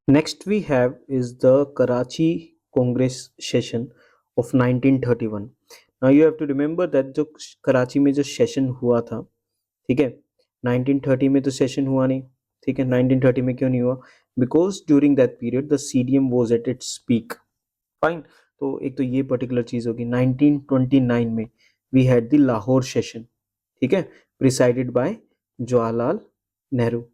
Next we have is the Karachi Congress session of 1931. Now you have to remember that जो कराची में जो session हुआ था, ठीक है, 1930 में तो सेशन हुआ नहीं, ठीक है, 1930 में क्यों नहीं हुआ? Because during that period the CDM was at its peak. Fine. तो एक तो ये पर्टिकुलर चीज होगी. 1929 में we had the Lahore session, ठीक है, presided by Jawaharlal Nehru.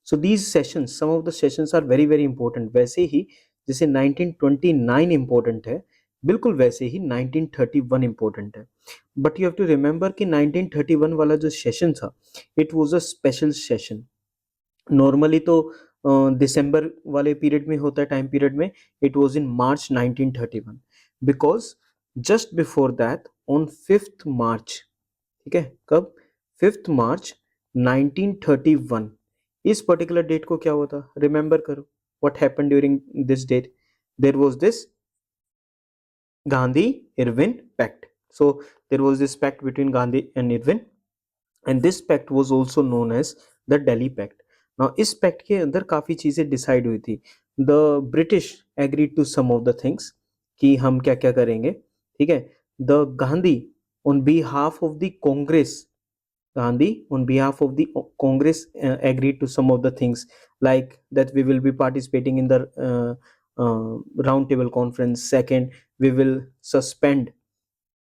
So these sessions, some of the sessions are very very important. वैसे ही जैसे 1929 इंपॉर्टेंट है, बिल्कुल वैसे ही 1931 इंपॉर्टेंट है. But you have to remember कि 1931 वाला जो सेशन था, it was a special session. Normally तो दिसंबर वाले पीरियड में होता है, टाइम पीरियड में. It was in March 1931 because just before that on 5th मार्च, ठीक है, कब? 5th मार्च 1931. इस पर्टिकुलर डेट को क्या हुआ था? रिमेंबर करो what happened during this date. There was this Gandhi Irwin pact. So there was this pact between Gandhi and Irwin, and this pact was also known as the Delhi pact. Now इस pact के अंदर काफी चीजें decide हुई थी. The British agreed to some of the things कि हम क्या क्या करेंगे, ठीक है. The Gandhi on behalf of the Congress, Gandhi, on behalf of the Congress, agreed to some of the things, like that we will be participating in the round table conference. Second, we will suspend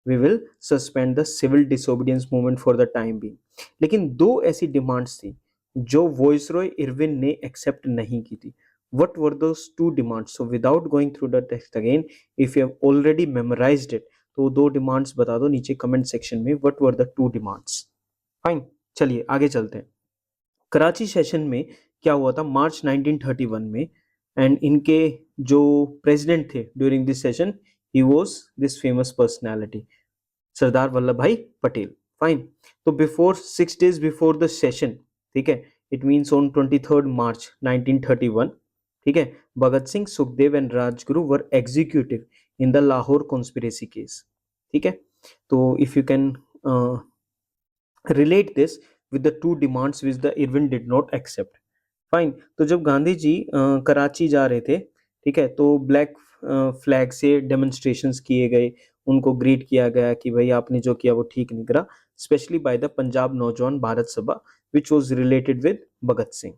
we will suspend the civil disobedience movement for the time being. लेकिन दो ऐसी demands थी जो viceroy Irwin ने accept नहीं की थी. What were those two demands? So without going through the text again, if you have already memorized it, तो दो डिमांड्स बता दो नीचे कमेंट सेक्शन में. What were the two demands? Fine, चलिए आगे चलते हैं. कराची सेशन में क्या हुआ था मार्च 1931 में, एंड इनके जो प्रेसिडेंट थे during this session, he was this famous personality, Sardar Vallabh भाई पटेल. फाइन. तो before 6 days before the session, ठीक है, इट मीन्स ऑन 23rd मार्च 1931, ठीक है, Bhagat Singh, Sukhdev and Rajguru were executed in the Lahore conspiracy case. ठीक है. तो if you can relate this with the two demands which the Irwin did not accept. Fine. तो जब गांधी जी कराची जा रहे थे, ठीक है, तो ब्लैक फ्लैग से डेमोन्स्ट्रेशंस किए गए, उनको ग्रीट किया गया कि भाई आपने जो किया वो ठीक नहीं करा, स्पेशली बाय द पंजाब नौजवान भारत सभा which was related with Bhagat Singh.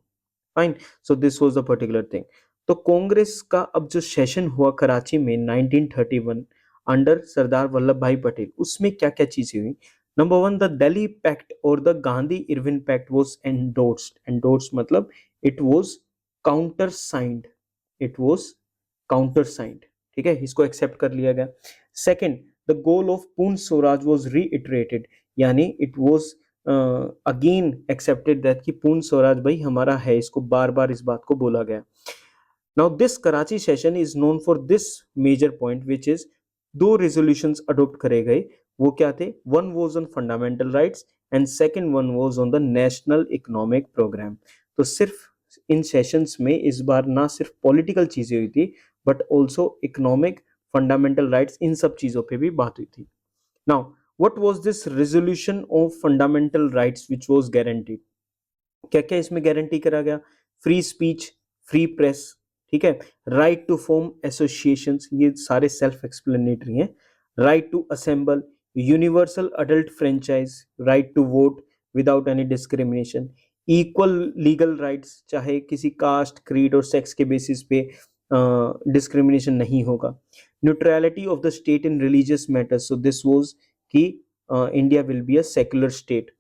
Fine. So this was the particular thing. तो कांग्रेस का अब जो सेशन हुआ कराची में 1931 अंडर सरदार वल्लभ भाई पटेल, उसमें क्या क्या चीजें हुई? Number one, the Delhi pact और the Gandhi Irwin pact was endorsed. Endorsed मतलब it was countersigned. It was countersigned. ठीक है, इसको एक्सेप्ट कर लिया गया. सेकंड, द गोल ऑफ पूर्ण स्वराज वाज रीइटरेटेड, यानी it was again accepted that कि पूर्ण स्वराज भाई हमारा है, इसको बार बार इस बात को बोला गया. Now this Karachi session is known for this major point which is दो रेजोल्यूशंस अडॉप्ट करे गए. वो क्या थे? One was on fundamental rights and second one was on the national economic program. तो सिर्फ इन सेशंस में इस बार ना सिर्फ पॉलिटिकल चीजें हुई थी, but also economic, fundamental rights, इन सब चीजों पे भी बात हुई थी. Now what was this resolution of fundamental rights which was guaranteed? क्या क्या इसमें गारंटी करा गया? फ्री स्पीच, फ्री प्रेस, ठीक है, राइट टू फॉर्म एसोसिएशंस, ये सारे सेल्फ एक्सप्लेनेटरी हैं. Right to assemble, universal adult franchise, right to vote without any discrimination, equal legal rights, चाहे किसी कास्ट, क्रीड और सेक्स के बेसिस पे डिस्क्रिमिनेशन नहीं होगा. Neutrality of the state in religious matters, so this was कि India will be a secular state.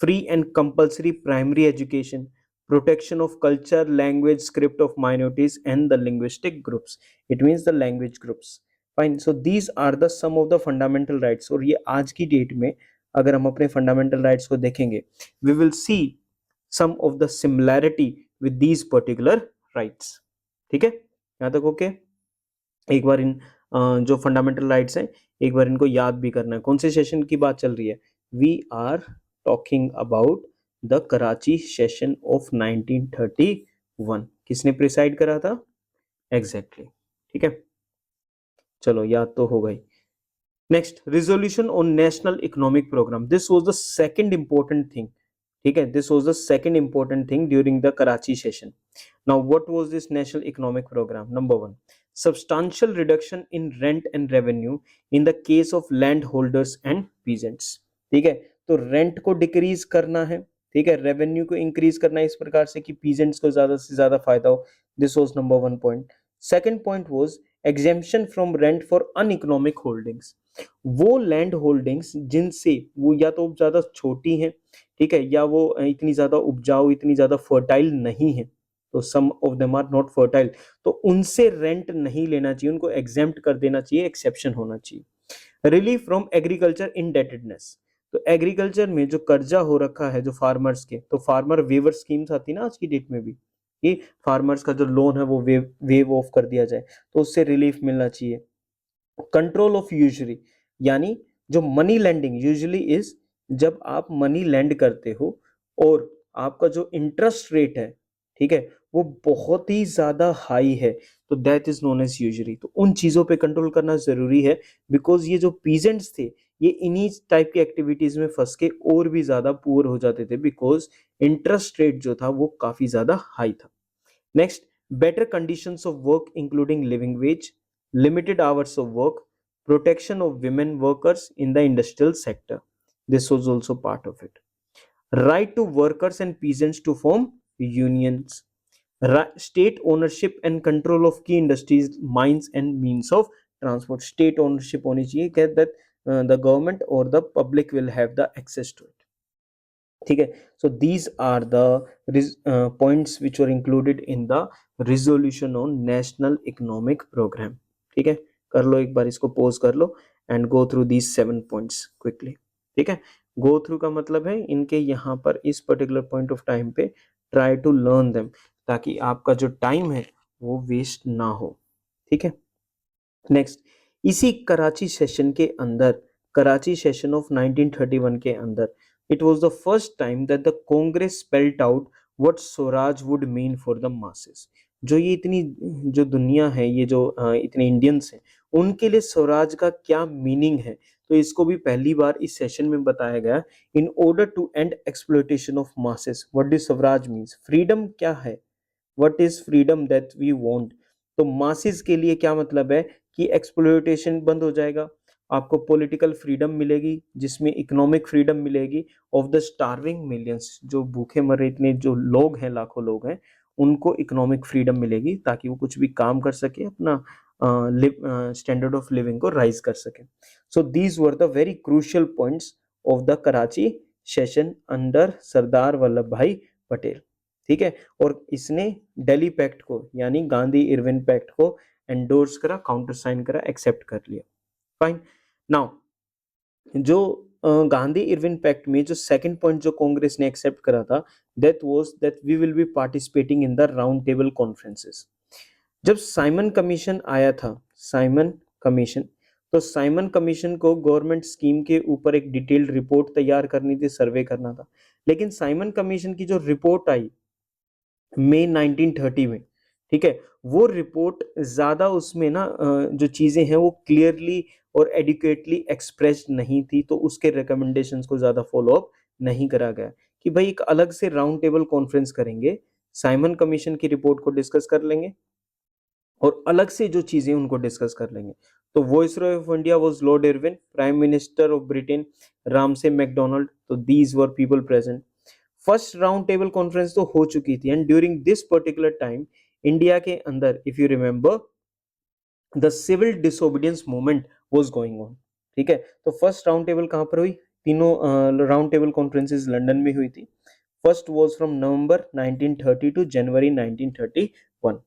Free and compulsory primary education, protection of culture, language, script of minorities and the linguistic groups. It means the language groups. Fine. So these are the some of the fundamental rights. और ये आज की date में अगर हम अपने fundamental rights को देखेंगे, we will see some of the similarity with these particular rights. ठीक है, यहाँ तक ओके? एक बार इन जो फंडामेंटल राइट्स हैं एक बार इनको याद भी करना है. कौन से सेशन की बात चल रही है? We are talking about the Karachi session of 1931. किसने प्रिसाइड करा था? एग्जैक्टली. ठीक है, चलो याद तो हो गई. Next, resolution on national economic program. This was the second important thing. ठीक है, this was the second important thing during the Karachi session. Now, what was this national economic program? Number one, substantial reduction in rent and revenue in the case of landholders and peasants. ठीक है, तो rent को decrease करना है, ठीक है, revenue को increase करना है इस प्रकार से कि पीजेंट्स को ज्यादा से ज्यादा फायदा हो. This was number one point. Second point was exemption from rent for uneconomic holdings. वो लैंड होल्डिंग्स जिनसे वो या तो ज्यादा छोटी हैं, ठीक है, या वो इतनी ज्यादा उपजाऊ, इतनी ज्यादा फर्टाइल नहीं है, तो some of them are not fertile, तो उनसे रेंट नहीं लेना चाहिए, उनको एग्जेम्प्ट कर देना चाहिए, एक्सेप्शन होना चाहिए. Relief from agriculture indebtedness. तो एग्रीकल्चर में जो कर्जा हो रखा है जो फार्मर्स के, तो फार्मर वेवर स्कीम्स आती है ना आज की डेट में भी, कि फार्मर्स का जो लोन है वो वेव ऑफ कर दिया जाए, तो उससे रिलीफ मिलना चाहिए. कंट्रोल ऑफ यूजरी, यानी जो मनी लेंडिंग यूजुअली इज, जब आप मनी लेंड करते हो और आपका जो इंटरेस्ट रेट है, ठीक है, वो बहुत ही ज्यादा हाई है, तो दैट इज नोन एज यूजरी. तो उन चीजों पे कंट्रोल करना जरूरी है, बिकॉज ये जो पीजेंट्स थे ये इन्हीं टाइप की एक्टिविटीज में फंस के और भी ज्यादा पुअर हो जाते थे, बिकॉज इंटरेस्ट रेट जो था वो काफी ज्यादा हाई था. Next, better conditions of work including living wage, limited hours of work, protection of women workers in the industrial sector. This was also part of it. Right to workers and peasants to form unions. State ownership and control of key industries, mines and means of transport. State ownership होनी चाहिए, get that the government or the public will have the access to it. ठीक है, so these are the points which are included in the resolution on national economic programme. ठीक है, कर लो एक बार, इसको पोज कर लो and go through these 7 points quickly. ठीक है, गो थ्रू का मतलब है इनके यहाँ पर इस पर्टिकुलर पॉइंट ऑफ टाइम पे ट्राई टू लर्न देम, ताकि आपका जो टाइम है वो वेस्ट ना हो. ठीक है, नेक्स्ट, इसी कराची सेशन के अंदर, कराची सेशन ऑफ 1931 के अंदर, it was the first time that the Congress spelled out what Swaraj would mean for the masses. जो ये इतनी जो दुनिया है, ये जो इतने इंडियंस हैं, उनके लिए स्वराज का क्या मीनिंग है, तो इसको भी पहली बार इस सेशन में बताया गया. In order to end exploitation of masses, what do swaraj means, freedom क्या है, what is freedom that we want. तो मासेस के लिए क्या मतलब है कि एक्सप्लोइटेशन बंद हो जाएगा, आपको पॉलिटिकल फ्रीडम मिलेगी, जिसमें इकोनॉमिक फ्रीडम मिलेगी ऑफ द स्टार्विंग मिलियंस, जो भूखे मरे इतने जो लोग हैं, लाखों लोग हैं, उनको इकोनॉमिक फ्रीडम मिलेगी ताकि वो कुछ भी काम कर सके, अपना स्टैंडर्ड ऑफ लिविंग को राइज कर सके. So these were the very crucial points of the Karachi session under Sardar Vallabh भाई पटेल. ठीक है, और इसने दिल्ली पैक्ट को, यानी गांधी इरविन पैक्ट को एंडोर्स करा, काउंटर साइन करा, एक्सेप्ट कर लिया. फाइन. नाउ, जो गांधी इरविन पैक्ट में जो सेकंड पॉइंट जो कांग्रेस ने एक्सेप्ट करा था, that was that we will be participating in the round table conferences. जब साइमन कमीशन आया था, साइमन कमीशन, तो साइमन कमीशन को गवर्नमेंट स्कीम के ऊपर एक डिटेल्ड रिपोर्ट तैयार करनी थी, सर्वे करना था. लेकिन साइमन कमीशन की जो रिपोर्ट आई मई 1930 में, ठीक है, वो रिपोर्ट ज्यादा उसमें ना जो चीजें हैं वो क्लियरली और एडिक्वेटली एक्सप्रेस्ड नहीं थी, तो उसके रिकमेंडेशंस को ज्यादा फॉलो अप नहीं करा गया कि भाई एक अलग से राउंड टेबल कॉन्फ्रेंस करेंगे, साइमन कमीशन की रिपोर्ट को डिस्कस कर लेंगे और अलग से जो चीजें उनको डिस्कस कर लेंगे. तो viceroy of India was Lord Irwin, prime minister of Britain Ramsay MacDonald. तो these were people present. First round table conference तो हो चुकी थी, and during this particular time India के अंदर, if you remember, the civil disobedience movement was going on. ठीक है, तो फर्स्ट राउंड टेबल कहां पर हुई, तीनों राउंड टेबल कॉन्फ्रेंसेस लंदन में हुई थी. First was from November 1930 to January 1931.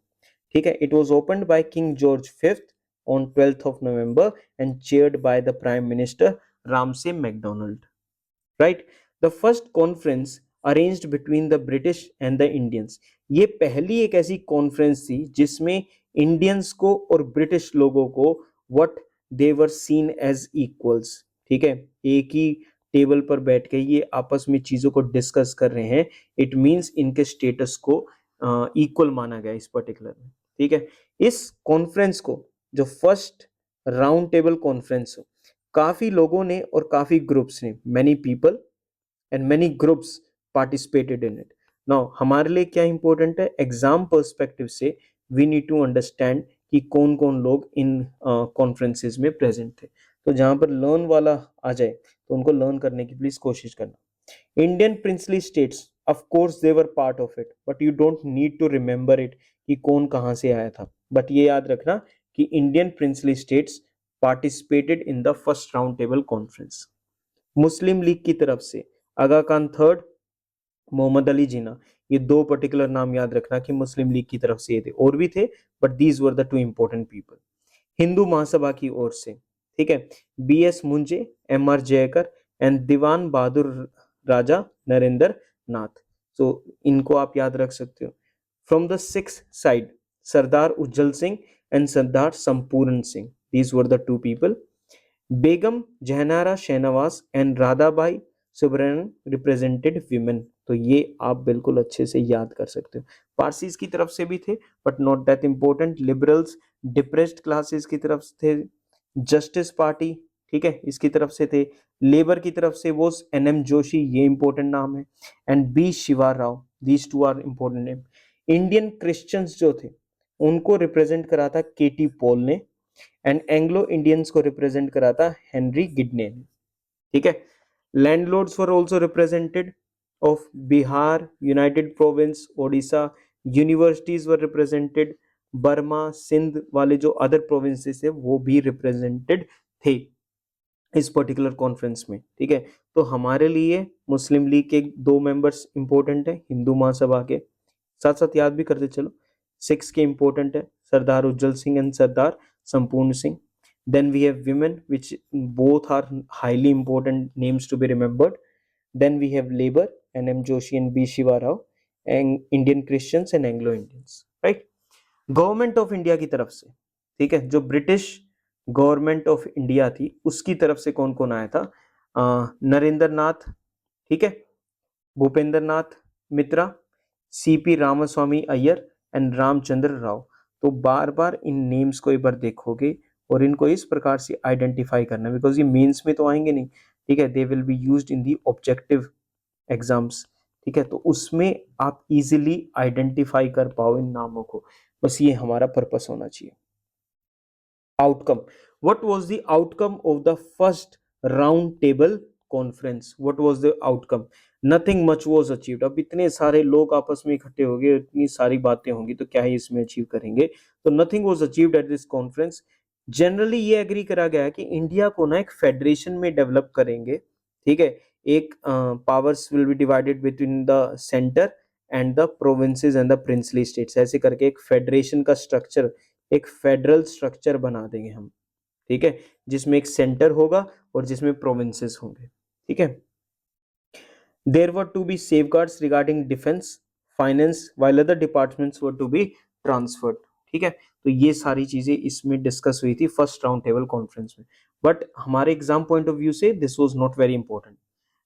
ठीक है, it was opened by King George fifth on 12th of November and chaired by the prime minister Ramsay MacDonald. Right, the first conference arranged between the British and the Indians. ये पहली एक ऐसी conference थी जिसमें Indians को और British लोगों को what they were seen as equals. ठीक है, एक ही टेबल पर बैठ के ये आपस में चीजों को डिस्कस कर रहे हैं, इट मींस इनके स्टेटस को इक्वल माना गया इस पर्टिकुलर में. ठीक है, इस कॉन्फ्रेंस को, जो फर्स्ट राउंड टेबल कॉन्फ्रेंस, काफी लोगों ने और काफी ग्रुप्स ने, many people and many groups participated in it. Now हमारे लिए क्या इंपॉर्टेंट है, एग्जाम पर्सपेक्टिव से वी नीड टू अंडरस्टैंड कि कौन कौन लोग इन कॉन्फ्रेंसेज में प्रेजेंट थे। तो जहां पर लर्न वाला आ जाए तो उनको लर्न करने की प्लीज कोशिश करना। Indian princely states, of course they were part of it, but you don't need to remember it कि कौन कहां से आया था, बट ये याद रखना कि Indian princely states participated in the first round table conference. Muslim league की तरफ से आगा खान थर्ड, मोहम्मद अली जिन्ना, ये दो पर्टिकुलर नाम याद रखना कि मुस्लिम लीग की तरफ से ये थे, और भी थे but these were the two important people. Hindu Mahasabha की ओर से, ठीक है, B S Moonje, M R Jayakar and Diwan Bahadur Raja Narendra Nath. तो इनको आप याद रख सकते हो। From the Sikhs side, Sardar Ujjwal Singh and Sardar Sampuran Singh, these were the two people. Begum Jahanara Shahnawaz and Radhabai Subbarayan represented women, तो ये आप बिल्कुल अच्छे से याद कर सकते हो। पारसीज की तरफ से भी थे but not that important. Liberals, depressed classes की तरफ से थे। जस्टिस पार्टी, ठीक है, इसकी तरफ से थे। लेबर की तरफ से वो एन एम जोशी, ये इंपॉर्टेंट नाम है, and B Shiva Rao, these two are important name. Indian Christians जो थे उनको रिप्रेजेंट करा था के टी पॉल ने, एंड एंग्लो इंडियंस को रिप्रेजेंट करा था हेनरी गिडने ने, ठीक है। Landlords were also represented of Bihar, United province, Odisha. Universities were represented, Burma, Sindh वाले जो अदर प्रोविंसेस है वो भी रिप्रेजेंटेड थे इस पर्टिकुलर कॉन्फ्रेंस में, ठीक है। तो हमारे लिए मुस्लिम लीग के दो मेंबर्स इंपॉर्टेंट है, हिंदू महासभा के, साथ साथ याद भी करते चलो। सिक्स के इंपॉर्टेंट है, सरदार Ujjwal Singh and Sardar Sampuran Singh. Then we have women, which both are highly important names to be remembered. Then we have labor, N.M. Joshi and B. Shiva Rao, and Indian Christians and Anglo Indians, right? Government of India की तरफ से, ठीक है, जो British government of India थी उसकी तरफ से कौन कौन आया था, नरेंद्र नाथ, ठीक है, भूपेंद्र नाथ मित्रा, सीपी रामास्वामी अय्यर एंड रामचंद्र राव। तो बार बार इन नेम्स को एक बार देखोगे और इनको इस प्रकार से आइडेंटिफाई करना, बिकॉज ये मेंस में तो आएंगे नहीं, ठीक है, they will be used in the objective exams, ठीक है, तो उसमें आप इजीली आइडेंटिफाई कर पाओ इन नामों को, बस ये हमारा पर्पस होना चाहिए। Outcome, what was the outcome of the first round table conference? What was the outcome? Nothing much was achieved. अब इतने सारे लोग आपस में इकट्ठे हो गए, इतनी सारी बातें होंगी तो क्या ही इसमें अचीव करेंगे, तो nothing was achieved at this conference. Generally ये एग्री करा गया है कि इंडिया को ना एक फेडरेशन में डेवलप करेंगे, ठीक है, एक powers will be divided between the centre and the provinces and the princely states, ऐसे करके एक फेडरेशन का स्ट्रक्चर, एक फेडरल स्ट्रक्चर बना देंगे हम, ठीक है, जिसमें एक सेंटर होगा और जिसमें प्रोविंसेस होंगे, ठीक है। There were to be safeguards regarding defence, finance, while other departments were to be transferred, ठीक है। तो ये सारी चीजें इसमें डिस्कस हुई थी फर्स्ट राउंड टेबल कॉन्फ्रेंस में, बट हमारे एग्जाम पॉइंट ऑफ व्यू से this was not very important.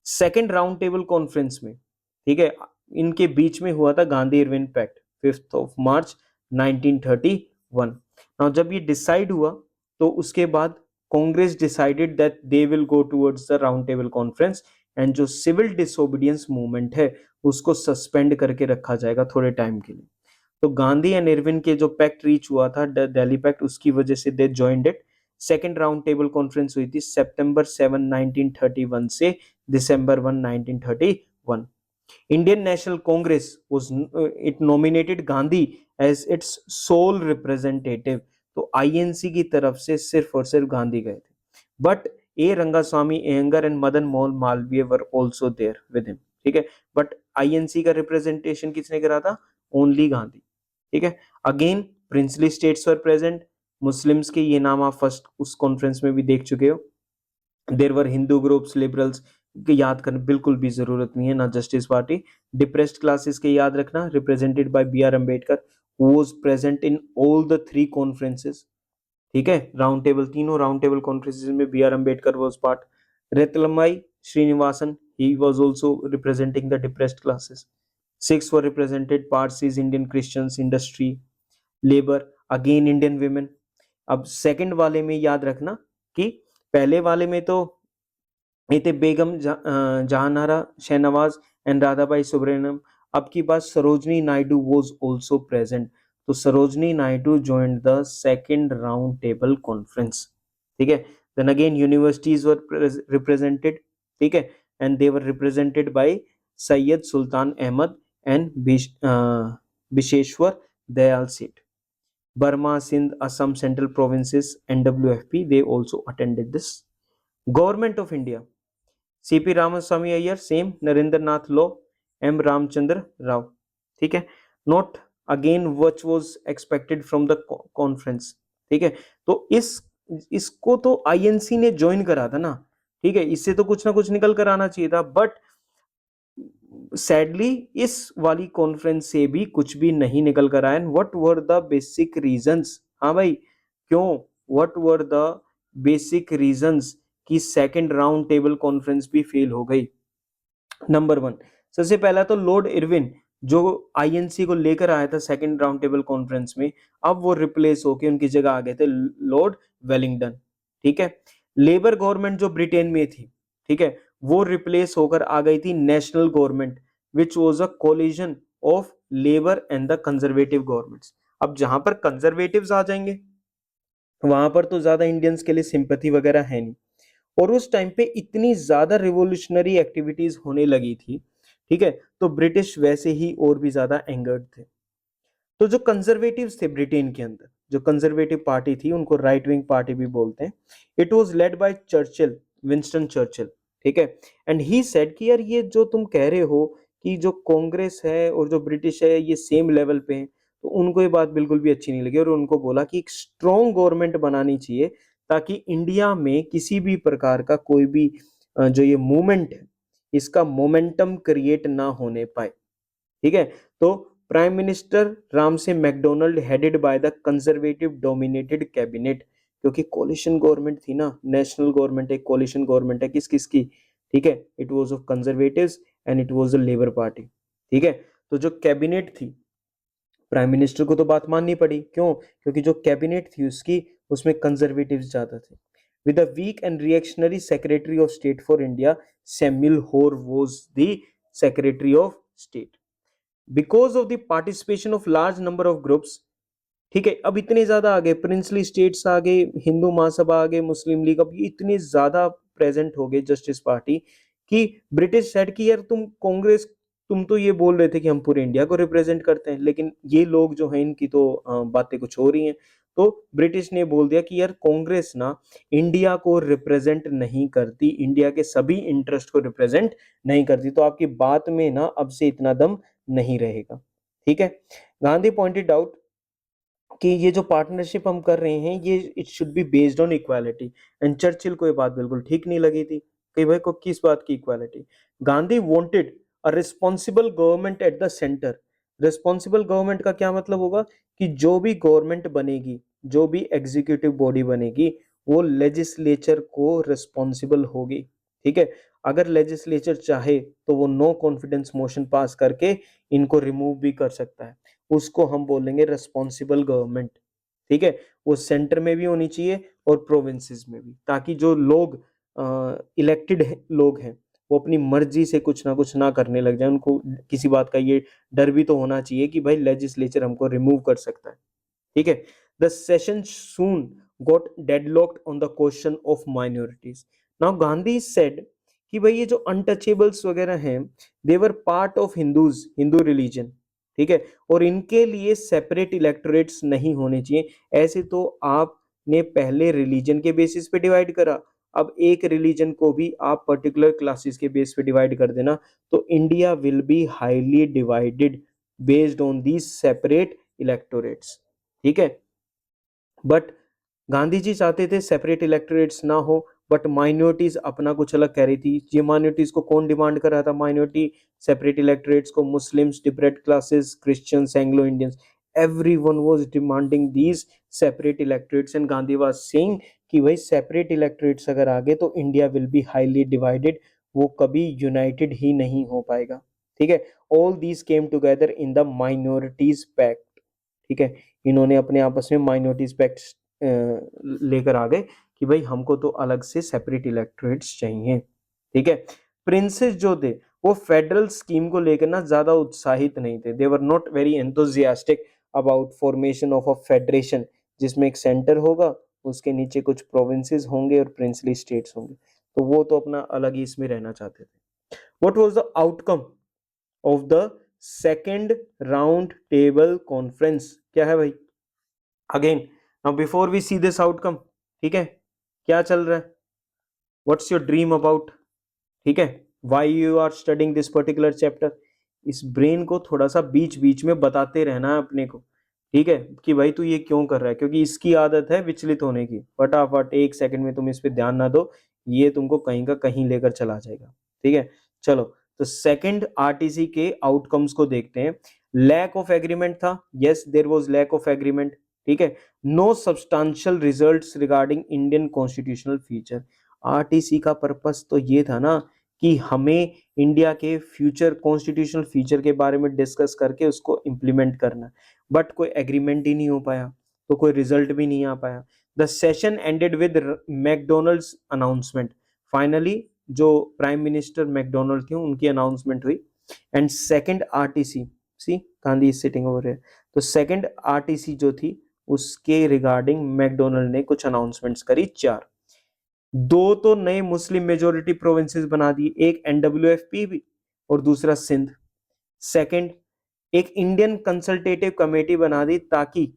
Second round table conference में, ठीक है, इनके बीच में हुआ था Gandhi Irwin pact, 5th of March 1931। Now जब ये डिसाइड हुआ तो उसके बाद Congress decided that they will go towards the round table conference, and जो सिविल डिसोबीडियंस मूवमेंट है उसको सस्पेंड करके रखा जाएगा थोड़े टाइम के लिए। तो गांधी एंड इरविन के जो पैक्ट रीच हुआ था, दिल्ली पैक्ट, उसकी वजह से they joined it. Second round table conference हुई थी सितंबर 7, 1931 से दिसंबर 1, 1931। Indian National Congress was it nominated Gandhi as its sole representative। तो आईएनसी की तरफ से सिर्फ और सिर्फ गांधी गए थे, but A Rangaswamy Iyengar and Madan Mohan Malaviya were also there with him, ठीक है, बट आईएनसी का रिप्रेजेंटेशन किसने करा था, ओनली गांधी, ठीक है। Again princely states were present, Muslims के ये नाम आप फर्स्ट उस कॉन्फ्रेंस में भी देख चुके हो। देर वर हिंदू ग्रुप्स, लिबरल्स के याद करने बिल्कुल भी जरूरत नहीं है, ना जस्टिस पार्टी। डिप्रेस्ड क्लासेस के याद रखना, represented by B R Ambedkar, was present in all the three conferences, ठीक है, राउंड टेबल, तीनों राउंड टेबल कॉन्फ्रेंसेस में B R Ambedkar was part. Rettamalai Srinivasan, he was also representing the depressed classes. Sikhs were represented Parsis, Indian Christians, industry, labour, again Indian women. अब second वाले में याद रखना कि पहले वाले में तो ये थे बेगम जहानारा शहनवाज एंड राधाबाई सुब्रमण्यम। अब की बात, Sarojini Naidu was also present. तो Sarojini Naidu joined the second round table conference, ठीक है। Then again universities were represented, ठीक है, and they were represented by Syed Sultan Ahmed and Bisheshwar Dayal Seth. Burma, Sindh, Assam, Central Provinces, NWFP, they also attended this. Government of India, CP Ramaswamy Iyer, same, Narendra Nath Law, M Ramchandra Rao, ठीक है। Not again what was expected from the conference, ठीक है। तो इसको तो INC ने join करा था ना, ठीक है, इससे तो कुछ ना कुछ निकल कर आना चाहिए था, बट सैडली इस वाली कॉन्फ्रेंस से भी कुछ भी नहीं निकल कर आया। What were the basic reasons, हाँ भाई क्यों, what were the basic reasons कि सेकंड राउंड टेबल कॉन्फ्रेंस भी फेल हो गई। नंबर वन, सबसे पहला तो लॉर्ड इरविन जो आईएनसी को लेकर आया था सेकंड राउंड टेबल कॉन्फ्रेंस में, अब वो रिप्लेस होकर उनकी जगह आ गए थे लॉर्ड वेलिंगटन, ठीक है। लेबर गवर्नमेंट जो ब्रिटेन में थी, ठीक है, वो रिप्लेस होकर आ गई थी national government which was a collision of labour and the conservative governments. अब जहां पर कंजर्वेटिव्स आ जाएंगे वहां पर तो ज्यादा इंडियंस के लिए सिंपैथी वगैरह है नहीं, और उस टाइम पे इतनी ज्यादा रिवोल्यूशनरी एक्टिविटीज होने लगी थी, ठीक है, तो ब्रिटिश वैसे ही और भी ज्यादा एंगर्ड थे। तो जो कंजर्वेटिव्स थे ब्रिटेन के अंदर, जो कंजर्वेटिव पार्टी थी, उनको राइट विंग पार्टी भी बोलते हैं, it was led by Churchill, Winston Churchill, ठीक है। एंड ही सेड कि यार ये जो तुम कह रहे हो कि जो कांग्रेस है और जो ब्रिटिश है ये सेम लेवल पे हैं, तो उनको ये बात बिल्कुल भी अच्छी नहीं लगी और उनको बोला कि एक स्ट्रॉन्ग गवर्नमेंट बनानी चाहिए ताकि इंडिया में किसी भी प्रकार का कोई भी जो ये मूवमेंट है इसका मोमेंटम क्रिएट ना होने पाए, ठीक है। तो prime minister Ramsay McDonald headed by the conservative dominated cabinet, क्योंकि कोलिशन गवर्नमेंट थी ना, नेशनल गवर्नमेंट एक कोलिशन गवर्नमेंट है किस किस की, ठीक है, it was of conservatives and it was a labour party, ठीक है। तो जो कैबिनेट थी, प्राइम मिनिस्टर को तो बात माननी पड़ी, क्यों, क्योंकि जो कैबिनेट थी उसकी उसमें कंजर्वेटिव्स ज्यादा थे। With a weak and reactionary secretary of state for India, Samuel Hoare was the secretary of state. Because of the participation of large number of groups, ठीक है, अब इतने ज्यादा आ गए, प्रिंसली स्टेट्स आ गए, हिंदू महासभा आ गए, मुस्लिम लीग, अब ये इतने ज्यादा प्रेजेंट हो गए जस्टिस पार्टी कि ब्रिटिश सेड कि यार तुम कांग्रेस, तुम तो ये बोल रहे थे कि हम पूरे इंडिया को रिप्रेजेंट करते हैं, लेकिन ये लोग जो हैं इनकी तो बातें कुछ हो रही हैं। तो ब्रिटिश ने बोल दिया कि यार कांग्रेस ना इंडिया को रिप्रेजेंट नहीं करती, इंडिया के सभी इंटरेस्ट को रिप्रेजेंट नहीं करती, तो आपकी बात में ना अब से इतना दम नहीं रहेगा, ठीक है। गांधी पॉइंटेड आउट कि ये जो पार्टनरशिप हम कर रहे हैं ये it should be based on equality, and Churchill को ये बात बिल्कुल ठीक नहीं लगी थी कि भाई को किस बात की equality. Gandhi wanted a responsible government at the centre. Responsible government का क्या मतलब होगा कि जो भी गवर्नमेंट बनेगी, जो भी एग्जीक्यूटिव बॉडी बनेगी, वो लेजिस्लेचर को रिस्पॉन्सिबल होगी, ठीक है। अगर लेजिस्लेचर चाहे तो वो नो कॉन्फिडेंस मोशन पास करके इनको रिमूव भी कर सकता है, उसको हम बोलेंगे रिस्पॉन्सिबल गवर्नमेंट, ठीक है। वो सेंटर में भी होनी चाहिए और प्रोविंसेस में भी, ताकि जो लोग इलेक्टेड लोग हैं वो अपनी मर्जी से कुछ ना कुछ ना करने लग जाए, उनको किसी बात का ये डर भी तो होना चाहिए कि भाई लेजिस्लेचर हमको रिमूव कर सकता है, ठीक है। The session soon got deadlocked on the question of minorities. Now Gandhi said कि भाई ये जो अनटचेबल्स वगैरह हैं, they were part of Hindus, Hindu religion, ठीक है, और इनके लिए सेपरेट इलेक्टोरेट्स नहीं होने चाहिए। ऐसे तो आपने पहले रिलीजन के बेसिस पे डिवाइड करा, अब एक रिलीजन को भी आप पर्टिकुलर क्लासेस के बेस पे डिवाइड कर देना, तो India will be highly divided based on these separate electorates, ठीक है। बट गांधी जी चाहते थे सेपरेट इलेक्टोरेट्स ना हो, बट माइनॉरिटीज अपना कुछ अलग कह रही थी। ये माइनॉरिटीज को कौन डिमांड कर रहा था, माइनॉरिटी सेपरेट इलेक्टोरेट्स को, Muslims, depressed classes, Christians, Anglo Indians, everyone was demanding these separate electorates, and Gandhi was saying कि भाई सेपरेट इलेक्टोरेट्स अगर आ गए तो India will be highly divided, वो कभी यूनाइटेड ही नहीं हो पाएगा, ठीक है। All these came together in the minorities pact, ठीक है, इन्होंने अपने आपस में माइनॉरिटीज पैक्ट लेकर आ गए कि भाई हमको तो अलग से सेपरेट इलेक्टोरेट्स चाहिए। ठीक है। प्रिंसेस जो थे वो फेडरल स्कीम को लेकर ना ज्यादा उत्साहित नहीं थे, they were not very enthusiastic about formation of a federation, जिसमें एक सेंटर होगा, उसके नीचे कुछ प्रोविंसेस होंगे और प्रिंसली स्टेट्स होंगे, तो वो तो अपना अलग ही इसमें रहना चाहते थे। What was the outcome of the second round table conference? क्या है भाई? Again, now before we see this outcome, ठीक है, क्या चल रहा है, व्हाट्स योर ड्रीम अबाउट, ठीक है, why you are studying this particular chapter, इस ब्रेन को थोड़ा सा बीच बीच में बताते रहना है अपने को, ठीक है, कि भाई तू ये क्यों कर रहा है, क्योंकि इसकी आदत है विचलित होने की, फटाफट एक सेकंड में तुम इस पे ध्यान ना दो, ये तुमको कहीं का कहीं लेकर चला जाएगा, ठीक है। चलो, तो सेकंड आरटीसी के आउटकम्स को देखते हैं। लैक ऑफ एग्रीमेंट था, yes there was lack of agreement, ठीक है। No substantial results regarding Indian constitutional feature. RTC का पर्पस तो ये था ना कि हमें इंडिया के फ्यूचर कॉन्स्टिट्यूशनल फीचर के बारे में डिस्कस करके उसको इम्प्लीमेंट करना, बट कोई एग्रीमेंट ही नहीं हो पाया, तो कोई रिजल्ट भी नहीं आ पाया। The session ended with MacDonald's announcement, finally जो प्राइम मिनिस्टर मैकडोनल्ड थे उनकी अनाउंसमेंट हुई। And second RTC, see Gandhi is sitting over here, तो सेकंड आरटीसी जो थी उसके रिगार्डिंग मैकडोनल्ड ने कुछ अनाउंसमेंट्स करी, चार। दो तो नए मुस्लिम मेजोरिटी प्रोविंसेस बना दिए, एक एनडब्ल्यूएफपी भी और दूसरा सिंध। सेकंड, एक इंडियन कंसल्टेटिव कमेटी बना दी ताकि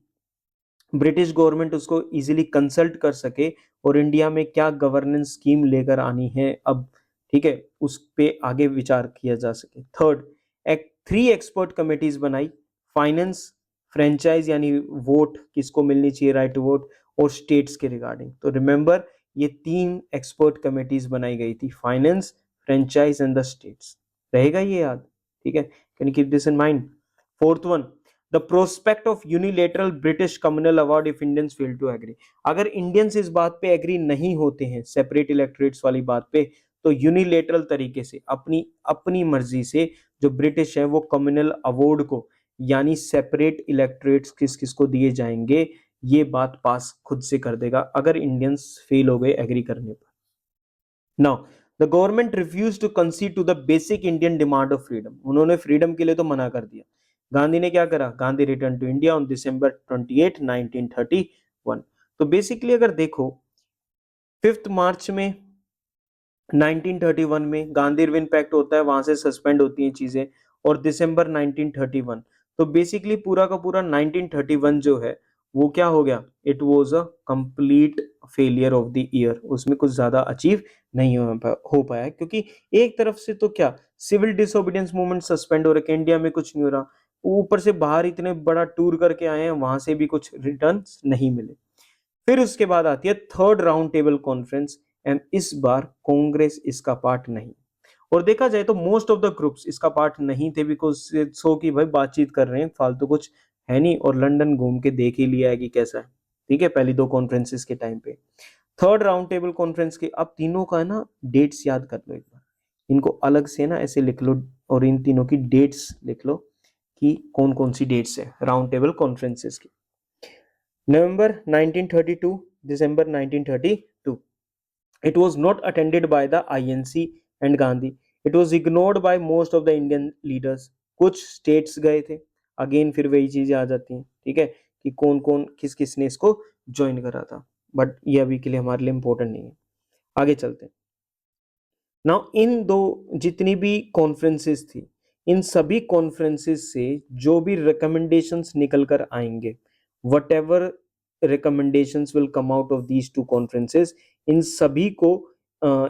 ब्रिटिश गवर्नमेंट उसको इजीली कंसल्ट कर सके और इंडिया में क्या गवर्नेंस स्कीम लेकर आनी है अब, ठीक है, उस पे आगे विचार किया जा सके। थर्ड, एक 3 एक्सपर्ट कमेटीज बनाई, फाइनेंस, फ्रेंचाइज यानी वोट किसको मिलनी चाहिए, राइट टू वोट, और स्टेट्स के रिगार्डिंग। तो रिमेंबर ये 3 एक्सपर्ट कमेटीज बनाई गई थी, finance, franchise and the states, रहेगा ये याद, ठीक है, can you keep this in mind. Fourth one, the prospect of unilateral British communal award if Indians fail to agree. अगर इंडियंस इस बात पे एग्री नहीं होते हैं सेपरेट इलेक्टोरेट्स वाली बात पे, तो यूनिलेटरल तरीके से अपनी अपनी मर्जी से जो ब्रिटिश है वो कम्युनल अवार्ड को यानी सेपरेट इलेक्टोरेट्स किस किस को दिए जाएंगे, ये बात पास खुद से कर देगा अगर इंडियंस फेल हो गए एग्री करने पर। Now the government refuse to concede to the basic Indian demand of freedom, उन्होंने फ्रीडम के लिए तो मना कर दिया। गांधी ने क्या करा, Gandhi return to India on December 28 1931। तो बेसिकली अगर देखो 5 मार्च में 1931 में गांधी इरविन पैक्ट होता है, वहां से सस्पेंड होती हैं चीजें, और दिसंबर 1931, तो बेसिकली पूरा का पूरा 1931 जो है वो क्या हो गया, it was a complete failure of the year, उसमें कुछ ज्यादा अचीव नहीं हो पाया, क्योंकि एक तरफ से तो क्या सिविल डिसोबीडियंस मूवमेंट सस्पेंड हो रखे, इंडिया में कुछ नहीं हो रहा, ऊपर से बाहर इतने बड़ा टूर करके आए हैं, वहां से भी कुछ रिटर्न नहीं मिले। फिर उसके बाद आती है third round table conference, and इस बार कांग्रेस इसका पार्ट नहीं, और देखा जाए तो मोस्ट ऑफ द ग्रुप्स इसका पार्ट नहीं थे, बिकॉज सो कि भाई बातचीत कर रहे हैं, फालतू कुछ है नहीं, और लंदन घूम के देख ही लिया है कि कैसा है, ठीक है, पहली दो कॉन्फ्रेंसेस के टाइम पे। थर्ड राउंड टेबल कॉन्फ्रेंस के अब तीनों का ना डेट्स याद कर लो एक बार, इनको अलग से ना ऐसे लिख लो, और इन तीनों की डेट्स लिख लो कि कौन कौन सी डेट्स है राउंड टेबल कॉन्फ्रेंसेस की। नवंबर 1932, दिसंबर 1932, it was not attended by the INC and Gandhi, it was ignored by most of the Indian leaders, कुछ स्टेट्स गए थे, अगेन फिर वही चीजें आ जाती हैं, ठीक है, कि कौन कौन किस किस ने इसको ज्वाइन करा था, बट ये अभी के लिए हमारे लिए इंपॉर्टेंट नहीं है, आगे चलते हैं। नाउ इन दो जितनी भी कॉन्फ्रेंसेस थी, इन सभी कॉन्फ्रेंसेस से जो भी रिकमेंडेशंस निकल कर आएंगे, whatever recommendations will come out of these two conferences, इन सभी को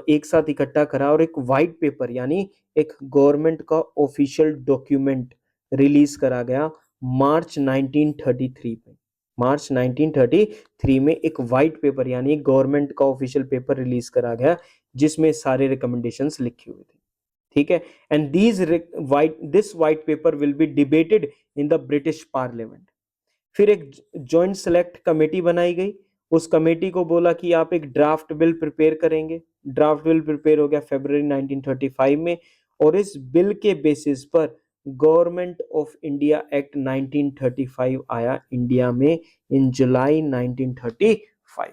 एक साथ इकट्ठा करा और एक वाइट पेपर यानी एक गवर्नमेंट का ऑफिशियल डॉक्यूमेंट रिलीज करा गया मार्च 1933 में। मार्च 1933 में एक वाइट पेपर यानी एक गवर्नमेंट का ऑफिशियल पेपर रिलीज करा गया जिसमें सारे रिकमेंडेशंस लिखे हुए थे, ठीक है, and this white paper will be debated in the British parliament. फिर एक जॉइंट सेलेक्ट कमेटी बनाई गई, उस कमेटी को बोला कि आप एक ड्राफ्ट बिल प्रिपेयर करेंगे, ड्राफ्ट बिल प्रिपेयर हो गया फरवरी 1935 में, और इस बिल के बेसिस पर गवर्नमेंट ऑफ इंडिया एक्ट 1935 आया इंडिया में इन जुलाई 1935।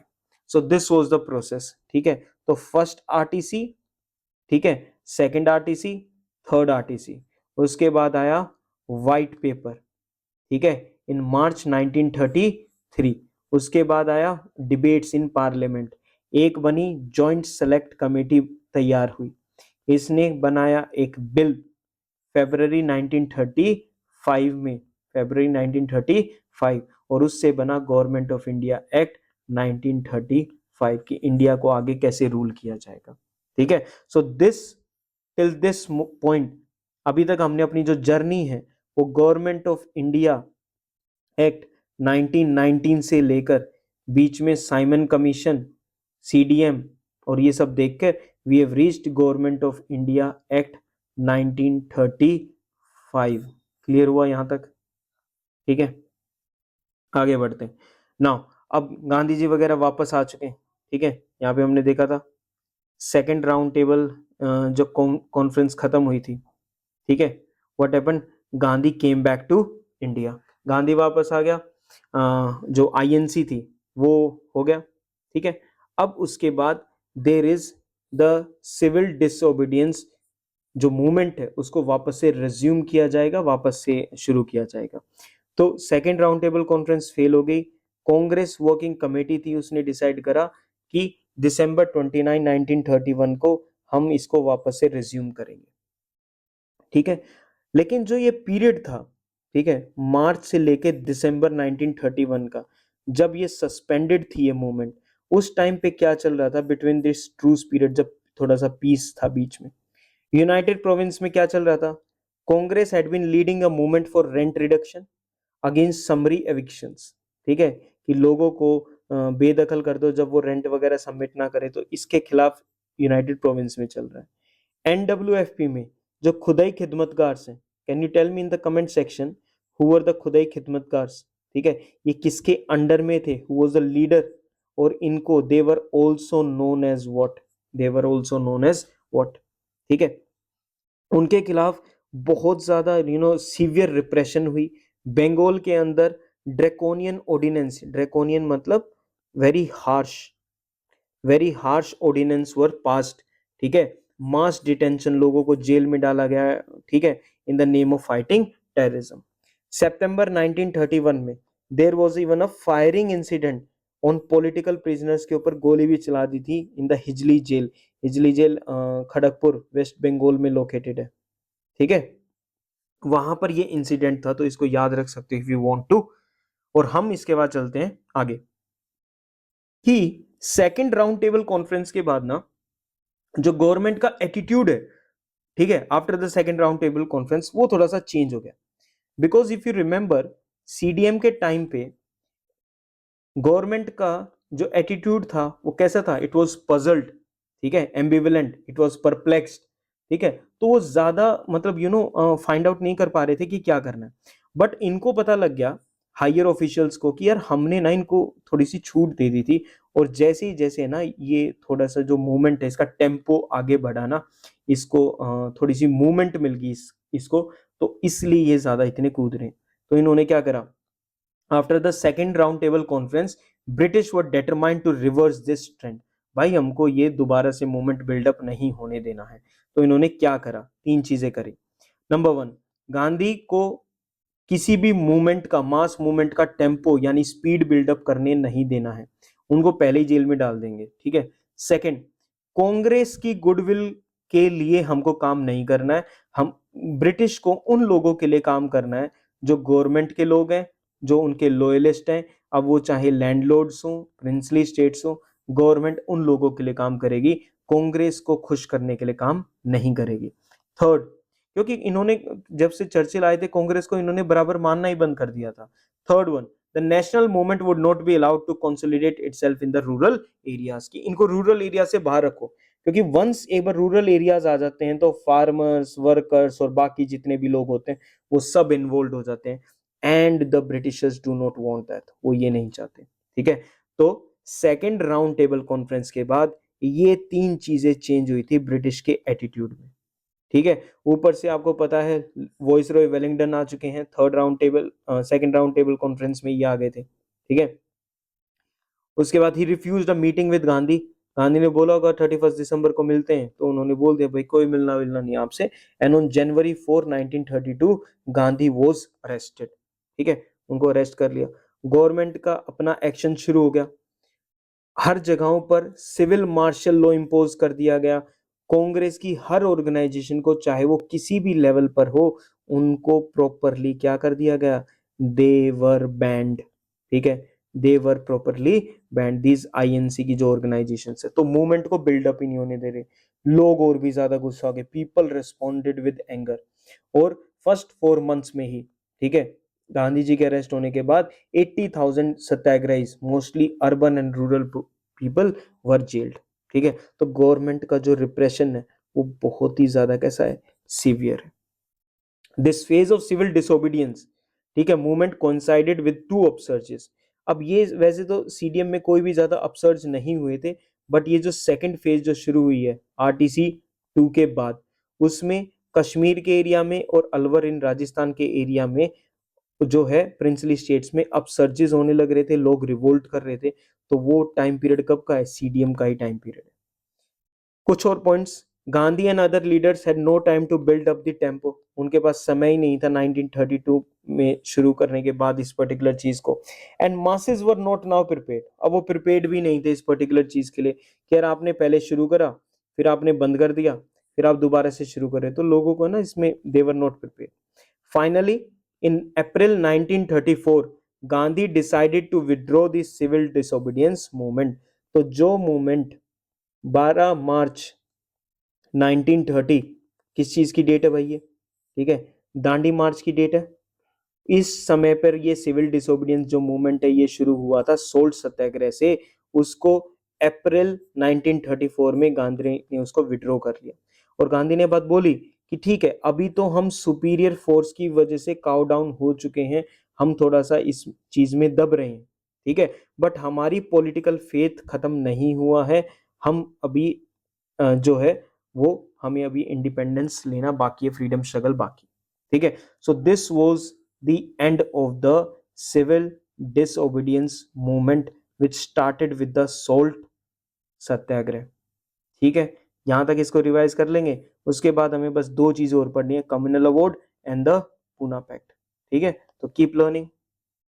सो दिस वाज द प्रोसेस, ठीक है, तो फर्स्ट आरटीसी, ठीक है, सेकंड आरटीसी, थर्ड आरटीसी, उसके बाद आया व्हाइट पेपर, ठीक है, इन मार्च 1933। उसके बाद आया डिबेट्स इन पार्लियामेंट, एक बनी जॉइंट सेलेक्ट कमेटी तैयार हुई, इसने बनाया एक बिल फेब्रवरी 1935 में, फेब्रवरी 1935, और उससे बना गवर्नमेंट ऑफ इंडिया एक्ट 1935 की इंडिया को आगे कैसे रूल किया जाएगा। ठीक है, so this till this point अभी तक हमने अपनी जो जर्नी है वो गवर्नमेंट ऑफ इंडिया एक्ट 1919 से लेकर बीच में साइमन कमीशन, सीडीएम और ये सब देखकर we have reached government of India act 1935। Clear हुआ यहां तक? ठीक है, आगे बढ़ते हैं। नाउ अब गांधी जी वगैरह वापस आ चुके हैं। ठीक है, यहाँ पे हमने देखा था सेकेंड राउंड टेबल जो कॉन्फ्रेंस खत्म हुई थी। ठीक है, what happened, Gandhi came back to India, Gandhi वापस आ गया, जो आईएनसी थी वो हो गया। ठीक है, अब उसके बाद there is the civil disobedience, जो मूवमेंट है उसको वापस से रिज्यूम किया जाएगा, वापस से शुरू किया जाएगा। तो second round table conference fail हो गई। कांग्रेस वर्किंग कमेटी थी, उसने डिसाइड करा कि दिसंबर 29 1931 को हम इसको वापस से रिज्यूम करेंगे। ठीक है, लेकिन जो ये पीरियड था, ठीक है, मार्च से लेके दिसंबर 1931 का, जब ये सस्पेंडेड थी ये मूवमेंट, उस टाइम पे क्या चल रहा था बिटवीन दिस ट्रूस पीरियड, जब थोड़ा सा पीस था बीच में, यूनाइटेड प्रोविंस में क्या चल रहा था, Congress had been leading a movement for rent reduction against summary evictions. ठीक है, कि लोगों को बेदखल कर दो जब वो रेंट वगैरह सबमिट ना करे, तो इसके खिलाफ यूनाइटेड प्रोविंस में चल रहा है। एनडब्ल्यूएफपी में जो खुदाई खिदमतगार हैं, can you tell me in the comment section who were the Khudai Khidmatgars? ठीक है, ये किसके अंडर में थे, हु वाज द लीडर, और इनको they were also known as what, they were also known as what? ठीक है, उनके खिलाफ बहुत ज्यादा सीवियर रिप्रेशन हुई। बंगाल के अंदर ड्रैकोनियन ऑर्डिनेंस, ड्रैकोनियन मतलब very harsh, very harsh ordinance were passed. ठीक है, मास डिटेंशन, लोगों को जेल में डाला गया। ठीक है, in the name of fighting terrorism. सितंबर 1931 में there was even a firing incident on political prisoners के ऊपर गोली भी चला दी थी in the Hijli jail. Hijli jail Kharagpur West Bengal में लोकेटेड है। ठीक है, वहां पर ये इंसिडेंट था, तो इसको याद रख सकते हो इफ यू वांट टू। और हम इसके बाद चलते हैं आगे कि सेकंड राउंड टेबल कॉन्फ्रेंस के बाद ना जो गवर्नमेंट का एटीट्यूड है, ठीक है, after the second round table conference वो थोड़ा सा चेंज हो गया। Because if you remember CDM के टाइम पे गवर्नमेंट का जो एटीट्यूड था वो कैसा था, इट वाज पजल्ड, ठीक है, एम्बिवेलेंट, इट वाज परप्लेक्स्ड। ठीक है, तो वो ज्यादा मतलब फाइंड आउट नहीं कर पा रहे थे कि क्या करना है। बट इनको पता लग गया हायर ऑफिशियल्स को कि यार हमने ना इनको थोड़ी सी छूट दे दी थी, और जैसे ही जैसे ना ये थोड़ा सा जो मूवमेंट है इसका टेम्पो आगे बढ़ा ना, इसको थोड़ी सी मूवमेंट मिल गई इसको, तो इसलिए ये ज्यादा इतने कूद रहे हैं। तो इन्होंने क्या करा, after the second round table conference British were determined to reverse this trend. भाई हमको ये दोबारा से मूवमेंट बिल्डअप नहीं होने देना है। तो इन्होंने क्या करा, तीन चीजें करी। नंबर वन, गांधी को किसी भी मूवमेंट का, मास मूवमेंट का टेम्पो यानी स्पीड बिल्डअप करने नहीं देना है, उनको पहले ही जेल में डाल देंगे। ठीक है, सेकंड, कांग्रेस की गुडविल के लिए हमको काम नहीं करना है, हम ब्रिटिश को उन लोगों के लिए काम करना है जो गवर्नमेंट के लोग हैं, जो उनके लॉयलिस्ट हैं, अब वो चाहे लैंडलॉर्ड्स हो, प्रिंसली स्टेट्स हो, गवर्नमेंट उन लोगों के लिए काम करेगी, कांग्रेस को खुश करने के लिए काम नहीं करेगी। थर्ड, क्योंकि इन्होंने जब से चर्चिल आए थे कांग्रेस को इन्होंने बराबर मानना ही बंद कर दिया था। Third one, the national movement would not be allowed to consolidate itself in the rural areas, की इनको रूरल एरिया से बाहर रखो, क्योंकि वंस एक बार रूरल एरियाज आ जाते हैं तो फार्मर्स, वर्कर्स और बाकी जितने भी लोग होते हैं वो सब इन्वॉल्व हो जाते हैं, and the Britishers do not want that, वो ये नहीं चाहते। ठीक है, तो सेकेंड राउंड टेबल कॉन्फ्रेंस के बाद ये तीन चीजें चेंज हुई थी ब्रिटिश के एटीट्यूड में। ठीक है, ऊपर से आपको पता है वॉइस रॉय वेलिंगटन आ चुके हैं, third round table second round table conference में ये आ गए थे। ठीक है, उसके बाद ही refused a meeting with Gandhi, Gandhi ने बोला होगा 31 दिसंबर को मिलते हैं, तो उन्होंने बोल दिया भाई कोई मिलना मिलना नहीं आपसे। And on January 4 1932 Gandhi was arrested. ठीक है, उनको अरेस्ट कर लिया। गवर्नमेंट का अपना एक्शन शुरू हो गया, हर जगहों पर सिविल मार्शल लॉ इम्पोज कर दिया गया। कांग्रेस की हर ऑर्गेनाइजेशन को, चाहे वो किसी भी लेवल पर हो, उनको प्रॉपरली क्या कर दिया गया, दे वर बैंड। ठीक है, दे वर प्रॉपरली बैंड, दीज आईएनसी की जो ऑर्गेनाइजेशन है। तो मूवमेंट को बिल्डअप ही नहीं होने दे रहे, लोग और भी ज्यादा गुस्सा हो गए, पीपल रिस्पॉन्डेड विद एंगर। और फर्स्ट 4 मंथ्स में ही, ठीक है, गांधी जी के अरेस्ट होने के बाद 80,000 satyagrahis, mostly urban and rural people, were jailed. ठीक है, तो गवर्नमेंट का जो रिप्रेशन है वो बहुत ही ज्यादा कैसा है, सीवियर है। This phase of civil disobedience, ठीक है, movement coincided with two upsurges. अब ये वैसे तो सीडीएम में कोई भी ज्यादा अपसर्ज नहीं हुए थे, बट ये जो सेकंड फेज जो शुरू हुई है आरटीसी 2 के बाद, उसमें कश्मीर के एरिया में और अलवर इन राजस्थान के एरिया में जो है प्रिंसली स्टेट्स में अपसर्जेस होने लग रहे थे, लोग रिवोल्ट कर रहे थे। तो वो टाइम पीरियड कब का है, सीडीएम का ही टाइम पीरियड है। कुछ और points, Gandhi and other leaders had no time to build up the tempo, उनके पास समय ही नहीं था 1932 में शुरू करने के बाद इस पर्टिकुलर चीज को। And masses were not now prepared, अब वो प्रिपेयर्ड भी नहीं थे इस पर्टिकुलर चीज के लिए कि यार आपने पहले शुरू करा, फिर आपने बंद कर दिया, फिर आप दोबारा से शुरू करें, तो लोगों को ना इसमें they were not prepared. Finally in April 1934 Gandhi decided to withdraw the civil disobedience movement. तो जो मूवमेंट 12 मार्च 1930, किस चीज की डेट है भाई ये, ठीक है, दांडी मार्च की डेट है। इस समय पर ये सिविल डिसोबीडियंस जो मूवमेंट है ये शुरू हुआ था सोल्ट सत्याग्रह से, उसको अप्रैल 1934 में गांधी ने उसको विड्रॉ कर लिया। और गांधी ने बात बोली कि ठीक है, अभी तो हम सुपीरियर फोर्स की वजह से काउ डाउन हो चुके हैं, हम थोड़ा सा इस चीज में दब रहे हैं, ठीक है, बट हमारी पॉलिटिकल फेथ खत्म नहीं हुआ है। हम अभी जो है वो हमें अभी इंडिपेंडेंस लेना बाकी है, फ्रीडम स्ट्रगल बाकी। ठीक है, so this was the end of the civil disobedience movement which started with the salt satyagraha. ठीक है, यहां तक इसको रिवाइज कर लेंगे, उसके बाद हमें बस दो चीजें और पढ़नी है, communal award and the Poona pact. ठीक है, तो कीप लर्निंग।